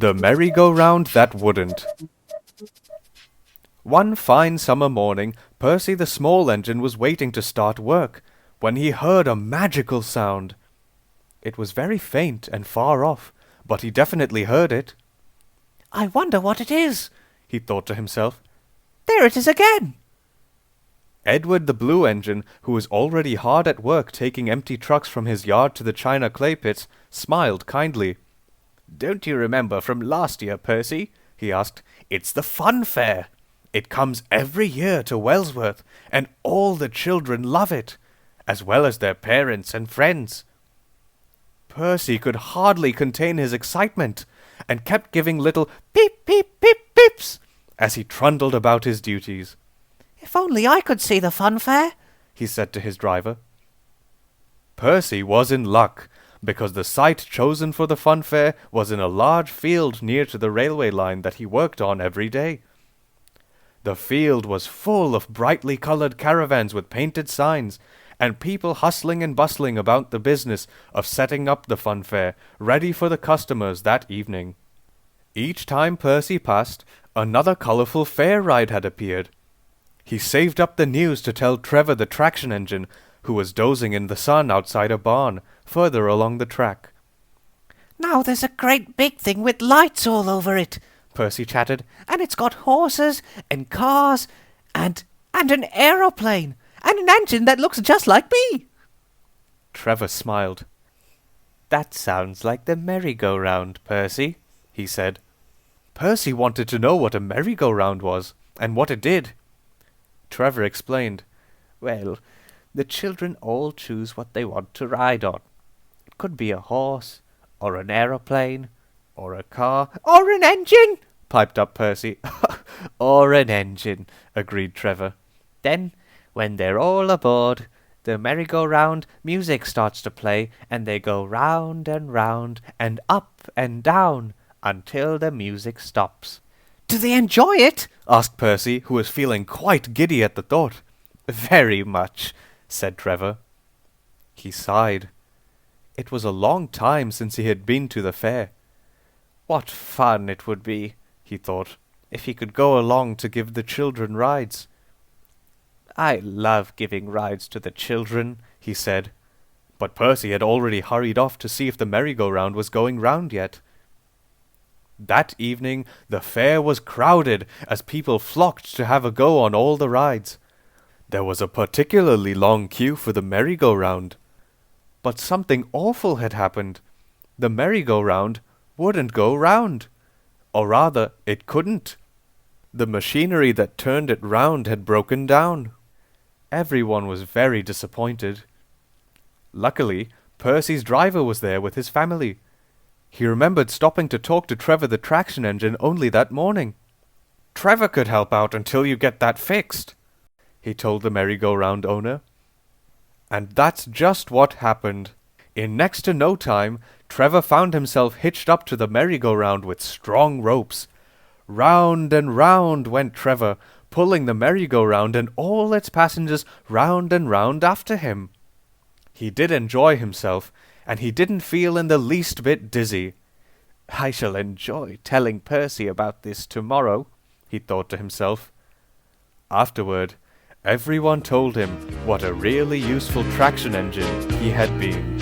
The merry-go-round that wouldn't. One fine summer morning, Percy the small engine was waiting to start work, when he heard a magical sound. It was very faint and far off, but he definitely heard it. "I wonder what it is," he thought to himself. "There it is again!" Edward the blue engine, who was already hard at work taking empty trucks from his yard to the china clay pits, smiled kindly. "Don't you remember from last year, Percy?" he asked. "It's the Fun Fair. It comes every year to Wellsworth, and all the children love it, as well as their parents and friends." Percy could hardly contain his excitement, and kept giving little peep, peep, peep, peeps as he trundled about his duties. "If only I could see the Fun Fair," he said to his driver. Percy was in luck, because the site chosen for the Fun Fair was in a large field near to the railway line that he worked on every day. The field was full of brightly colored caravans with painted signs, and people hustling and bustling about the business of setting up the Fun Fair, ready for the customers that evening. Each time Percy passed, another colorful fair ride had appeared. He saved up the news to tell Trevor the traction engine, who was dozing in the sun outside a barn, further along the track. "Now there's a great big thing with lights all over it," Percy chattered, "and it's got horses and cars and an aeroplane and an engine that looks just like me." Trevor smiled. "That sounds like the merry-go-round, Percy," he said. Percy wanted to know what a merry-go-round was, and what it did. Trevor explained. "Well, the children all choose what they want to ride on. It could be a horse, or an aeroplane, or a car—" "Or an engine," piped up Percy. "Or an engine," agreed Trevor. "Then, when they're all aboard, the merry-go-round music starts to play, and they go round and up and down, until the music stops." "Do they enjoy it?" asked Percy, who was feeling quite giddy at the thought. "Very much," said Trevor. He sighed. It was a long time since he had been to the fair. What fun it would be, he thought, if he could go along to give the children rides. "I love giving rides to the children," he said. But Percy had already hurried off to see if the merry-go-round was going round yet. That evening the fair was crowded, as people flocked to have a go on all the rides. There was a particularly long queue for the merry-go-round. But something awful had happened. The merry-go-round wouldn't go round. Or rather, it couldn't. The machinery that turned it round had broken down. Everyone was very disappointed. Luckily, Percy's driver was there with his family. He remembered stopping to talk to Trevor the traction engine only that morning. "Trevor could help out until you get that fixed," he told the merry-go-round owner. And that's just what happened. In next to no time, Trevor found himself hitched up to the merry-go-round with strong ropes. Round and round went Trevor, pulling the merry-go-round and all its passengers round and round after him. He did enjoy himself, and he didn't feel in the least bit dizzy. "I shall enjoy telling Percy about this tomorrow," he thought to himself. Afterward, everyone told him what a really useful traction engine he had been.